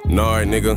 Nard, nigga.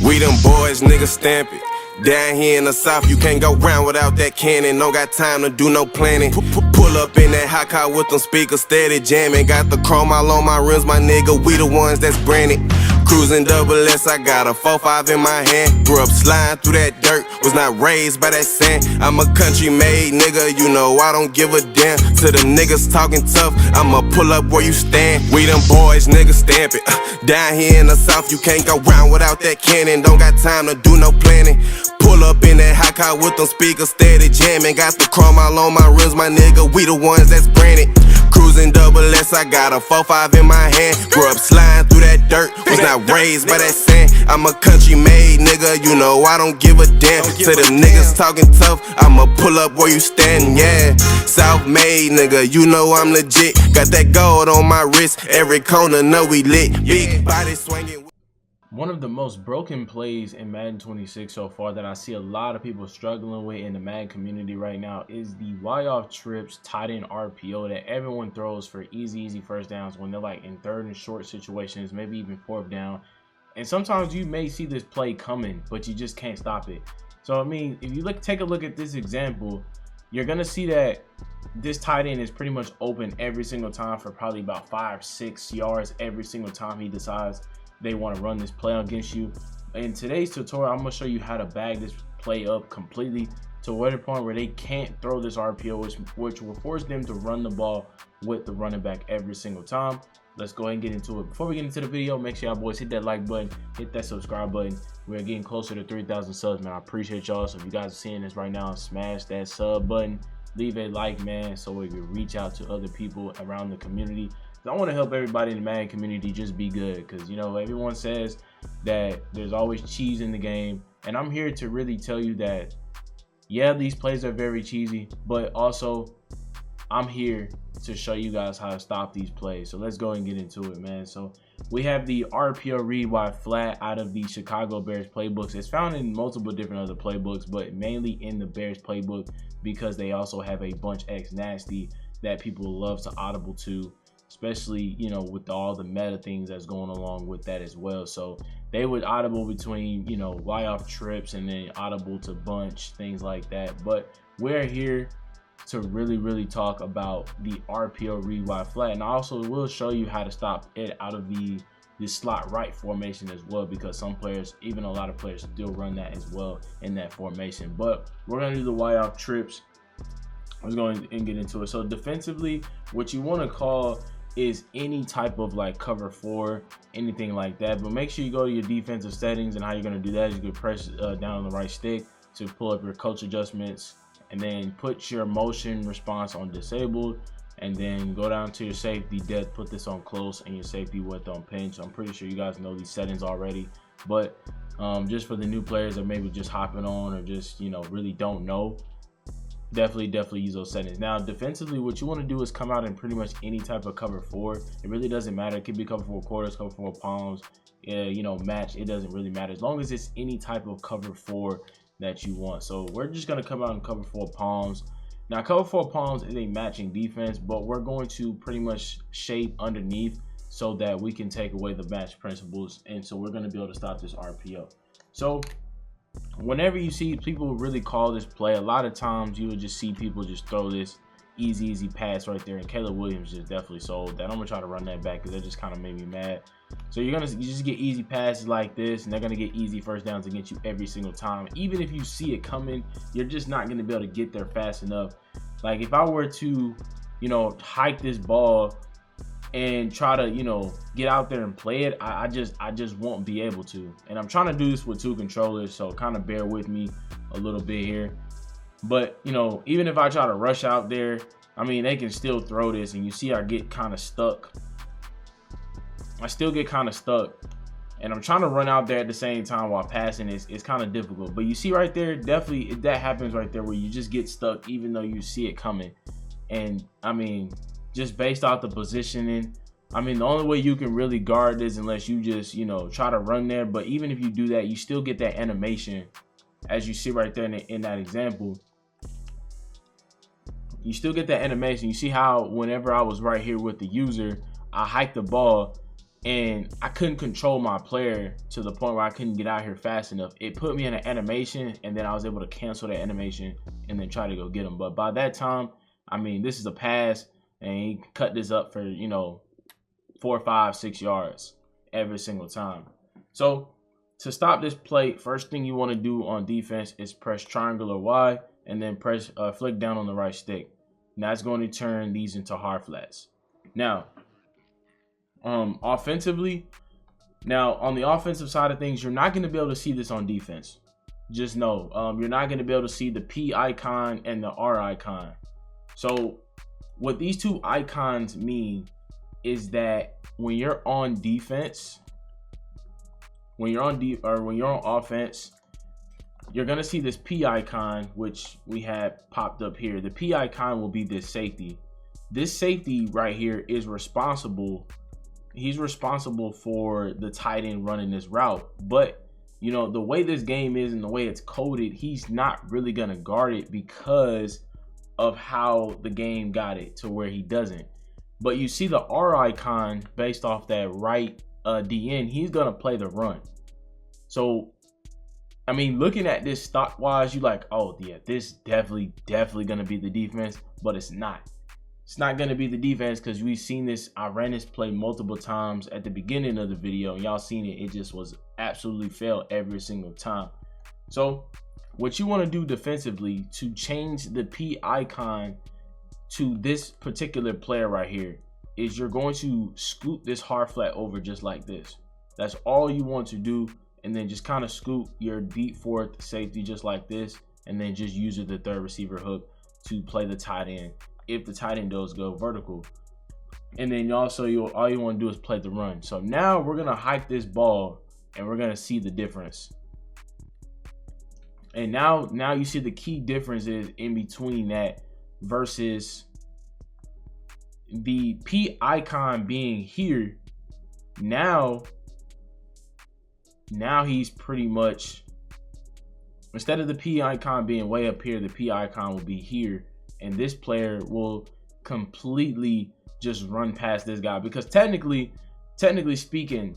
We them boys, nigga, stamp it. Down here in the south, you can't go round without that cannon. Don't got time to do no planning. Pull up in that hot car with them speakers steady jamming. Got the chrome all on my rims, my nigga. We the ones that's branded. Cruising double S, I got a 4-5 in my hand. Grew up sliding through that dirt, was not raised by that sand. I'm a country made nigga, you know I don't give a damn. To them niggas talking tough, I'ma pull up where you stand. We them boys, nigga, stamp it. Down here in the south, you can't go round without that cannon. Don't got time to do no planning. Pull up in that hot car with them speakers steady jamming. Got the chrome all on my rims, my nigga. We the ones that's branded. Cruising double S, I got a 4-5 in my hand. Grew up sliding through that dirt, was not raised by that sand. I'm a country made nigga, you know I don't give a damn. To them niggas talking tough, I'ma pull up where you stand, yeah. South made nigga, you know I'm legit. Got that gold on my wrist, every corner know we lit. Big body swinging. One of the most broken plays in Madden 26 so far that I see a lot of people struggling with in the Madden community right now is the Y-off trips tight end RPO that everyone throws for easy first downs when they're like in third and short situations, maybe even fourth down. And sometimes you may see this play coming, but you just can't stop it. So I mean, if you take a look at this example, you're gonna see that this tight end is pretty much open every single time for probably about 5-6 yards every single time he decides they want to run this play against you. In today's tutorial, I'm going to show you how to bag this play up completely to the point where they can't throw this RPO, which will force them to run the ball with the running back every single time. Let's go ahead and get into it. Before we get into the video, make sure y'all boys hit that like button, hit that subscribe button. We're getting closer to 3,000 subs, man. I appreciate y'all. So if you guys are seeing this right now, smash that sub button, leave a like, man, so we can reach out to other people around the community. I want to help everybody in the Madden community just be good, because you know everyone says that there's always cheese in the game, and I'm here to really tell you that yeah, these plays are very cheesy, but also I'm here to show you guys how to stop these plays. So let's go and get into it, man. So we have the RPO read wide flat out of the Chicago Bears playbooks. It's found in multiple different other playbooks, but mainly in the Bears playbook because they also have a bunch X nasty that people love to audible to, especially, you know, with all the meta things that's going along with that as well. So they would audible between, you know, Y-off trips and then audible to bunch, things like that. But we're here to really talk about the RPO read wide flat, and I also will show you how to stop it out of the slot right formation as well, because some players, even a lot of players, still run that as well in that formation. But we're going to do the Y-off trips. Let's go and get into it. So defensively, what you want to call is any type of like cover 4, anything like that. But make sure you go to your defensive settings, and how you're going to do that is you can press down on the right stick to pull up your coach adjustments, and then put your motion response on disabled, and then go down to your safety depth, put this on close, and your safety width on pinch. I'm pretty sure you guys know these settings already, but just for the new players that maybe just hopping on or just, you know, really don't know, definitely use those settings. Now defensively, what you want to do is come out in pretty much any type of cover 4. It really doesn't matter. It could be cover 4 quarters, cover 4 palms, you know, match. It doesn't really matter as long as it's any type of cover 4 that you want. So we're just going to come out and cover 4 palms. Now cover 4 palms is a matching defense, but we're going to pretty much shape underneath so that we can take away the match principles, and so we're going to be able to stop this RPO. So whenever you see people really call this play, a lot of times you will just see people just throw this easy pass right there, and Caleb Williams just definitely sold that. I'm gonna try to run that back because that just kind of made me mad. So you just get easy passes like this, and they're gonna get easy first downs against you every single time. Even if you see it coming, you're just not gonna be able to get there fast enough. Like if I were to, you know, hike this ball and try to, you know, get out there and play it, I just won't be able to. And I'm trying to do this with 2 controllers, so kind of bear with me a little bit here. But, you know, even if I try to rush out there, I mean, they can still throw this, and you see I get kind of stuck. I still get kind of stuck, and I'm trying to run out there at the same time while passing. It's kind of difficult. But you see right there, definitely that happens right there where you just get stuck even though you see it coming. And I mean, just based off the positioning, I mean, the only way you can really guard this unless you just, you know, try to run there. But even if you do that, you still get that animation, as you see right there in that example. you still get that animation. You see how whenever I was right here with the user, I hiked the ball and I couldn't control my player to the point where I couldn't get out here fast enough. It put me in an animation, and then I was able to cancel that animation and then try to go get him. But by that time, I mean, this is a pass, and he cut this up for, you know, 4, 5, 6 yards every single time. So to stop this play, first thing you want to do on defense is press triangle or Y, and then press flick down on the right stick. And that's going to turn these into hard flats. Now, offensively, on the offensive side of things, you're not going to be able to see this on defense. Just know, you're not going to be able to see the P icon and the R icon. So what these two icons mean is that when you're on defense, when you're on offense, you're gonna see this P icon, which we have popped up here. The P icon will be this safety. This safety right here is responsible. He's responsible for the tight end running this route. But you know, the way this game is and the way it's coded, he's not really gonna guard it because of how the game got it to where he doesn't. But you see the R icon based off that right DN, he's gonna play the run. So I mean, looking at this stock wise, you like, oh yeah, this definitely gonna be the defense, but it's not. It's not gonna be the defense because we've seen this. I ran this play multiple times at the beginning of the video, and y'all seen it. It just was absolutely fail every single time. So what you want to do defensively to change the P icon to this particular player right here is you're going to scoot this hard flat over just like this. That's all you want to do, and then just kind of scoot your deep fourth safety just like this, and then just use the third receiver hook to play the tight end if the tight end does go vertical. And then also all you want to do is play the run. So now we're gonna hike this ball and we're gonna see the difference. And now you see the key difference is in between that versus the P icon being here. Now he's pretty much, instead of the P icon being way up here, the P icon will be here, and this player will completely just run past this guy, because technically speaking,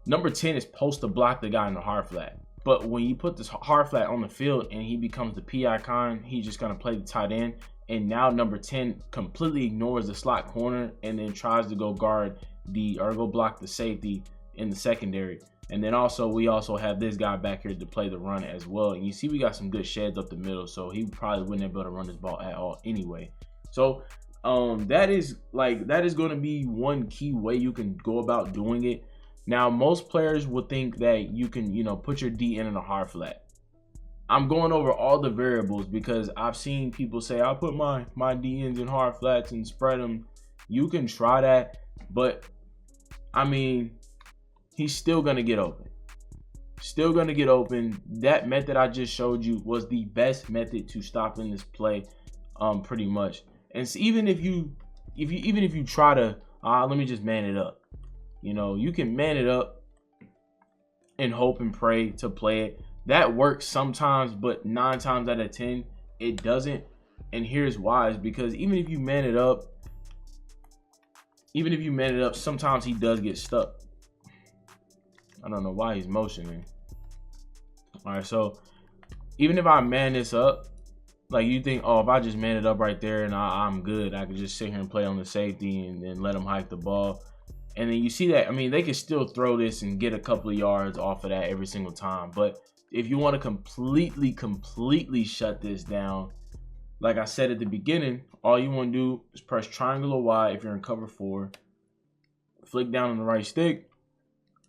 number 10 is supposed to block the guy in the hard flat. But when you put this hard flat on the field and he becomes the P icon, he's just gonna play the tight end. And now number 10 completely ignores the slot corner and then tries to go guard go block the safety in the secondary. And then also we also have this guy back here to play the run as well. And you see we got some good sheds up the middle, so he probably wouldn't be able to run this ball at all anyway. So that is going to be one key way you can go about doing it. Now most players would think that you can, you know, put your D in a hard flat. I'm going over all the variables because I've seen people say I'll put my DNs in hard flats and spread them. You can try that, but I mean, he's still going to get open. Still going to get open. That method I just showed you was the best method to stopping this play, pretty much. And so even if you try to, let me just man it up. You know, you can man it up and hope and pray to play it. That works sometimes, but 9 times out of 10, it doesn't. And here's why: is because even if you man it up, sometimes he does get stuck. I don't know why he's motioning. All right, so even if I man this up, like you think, oh, if I just man it up right there and I'm good, I could just sit here and play on the safety and then let him hike the ball. And then you see that, I mean, they can still throw this and get a couple of yards off of that every single time. But if you want to completely shut this down, like I said at the beginning, all you want to do is press triangle or Y if you're in cover 4, flick down on the right stick,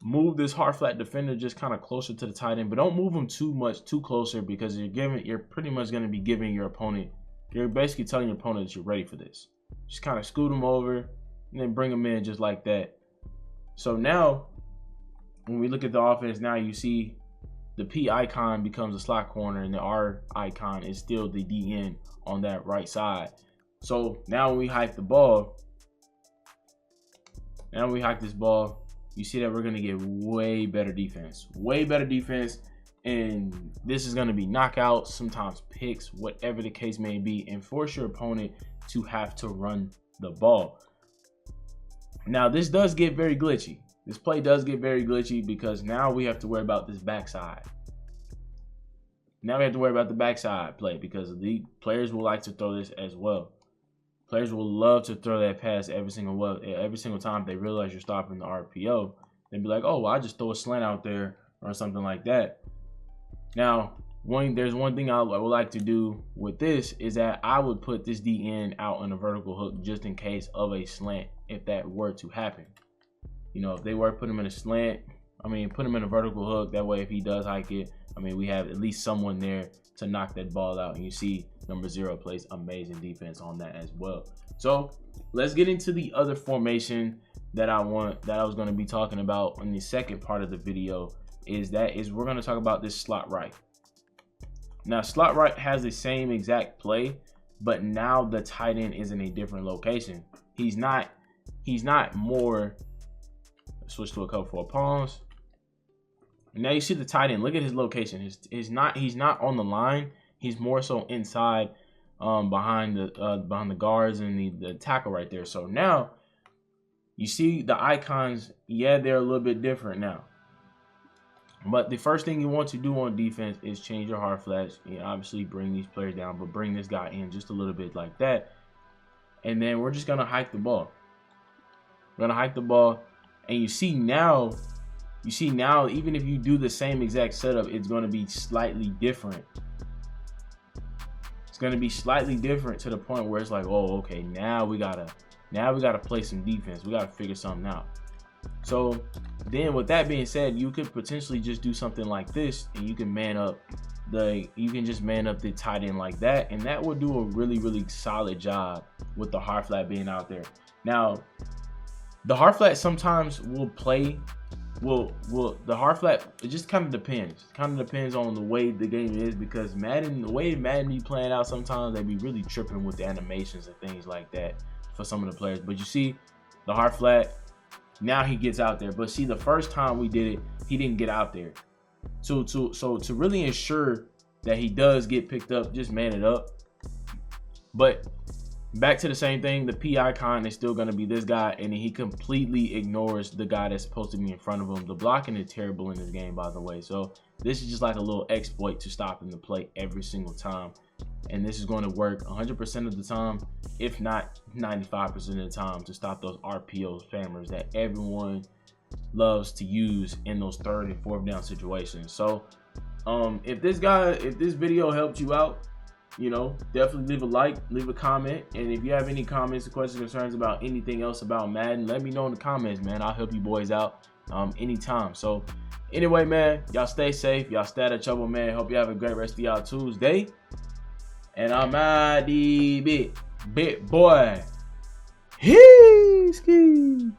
move this hard flat defender just kind of closer to the tight end, but don't move him too closer, because you're pretty much going to be giving your opponent, you're basically telling your opponent that you're ready for this. Just kind of scoot him over and then bring him in just like that. So now when we look at the offense, now you see the P icon becomes a slot corner and the R icon is still the DN on that right side. So now when we hike the ball, you see that we're going to get way better defense. And this is going to be knockouts, sometimes picks, whatever the case may be, and force your opponent to have to run the ball. Now, this does get very glitchy. This play does get very glitchy because now we have to worry about this backside. Now we have to worry about the backside play because the players will like to throw this as well. Players will love to throw that pass every single time they realize you're stopping the RPO. They'd be like, oh, well, I just throw a slant out there or something like that. Now, there's one thing I would like to do with this is that I would put this DN out on a vertical hook just in case of a slant if that were to happen. You know, if they were to put him in a slant, put him in a vertical hook. That way, if he does hike it, we have at least someone there to knock that ball out. And you see number 0 plays amazing defense on that as well. So let's get into the other formation that I was going to be talking about in the second part of the video. We're going to talk about this slot right. Now, slot right has the same exact play, but now the tight end is in a different location. He's not more. Switch to a couple for pawns. Now you see the tight end. Look at his location. He's not on the line. He's more so inside, behind the guards and the tackle right there. So now you see the icons. Yeah, they're a little bit different now. But the first thing you want to do on defense is change your hard flash. You know, obviously bring these players down, but bring this guy in just a little bit like that. And then we're just gonna hike the ball. We're gonna hike the ball, and you see now, even if you do the same exact setup, it's gonna be slightly different. It's gonna be slightly different to the point where it's like, oh, okay, now we gotta play some defense. We gotta figure something out. So then with that being said, you could potentially just do something like this, and you can just man up the tight end like that, and that will do a really, really solid job with the hard flat being out there. Now, the hard flat sometimes will play. The hard flat, it just kind of depends. Kind of depends on the way the game is, because the way Madden be playing out, sometimes they be really tripping with the animations and things like that for some of the players. But you see the hard flat, now he gets out there. But see, the first time we did it, he didn't get out there. So to really ensure that he does get picked up, just man it up. But back to the same thing, the P icon is still going to be this guy, and he completely ignores the guy that's supposed to be in front of him. The blocking is terrible in this game, by the way. So this is just like a little exploit to stop him to play every single time. And this is going to work 100% of the time, if not 95% of the time, to stop those RPO spammers that everyone loves to use in those 3rd and 4th down situations. So if this video helped you out, you know, definitely leave a like, leave a comment, and if you have any comments or questions, concerns about anything else about Madden, let me know in the comments, man. I'll help you boys out anytime. So anyway, man, y'all stay safe, y'all stay out of trouble, man. Hope you have a great rest of y'all Tuesday, and I'm out the bit boy. He ski.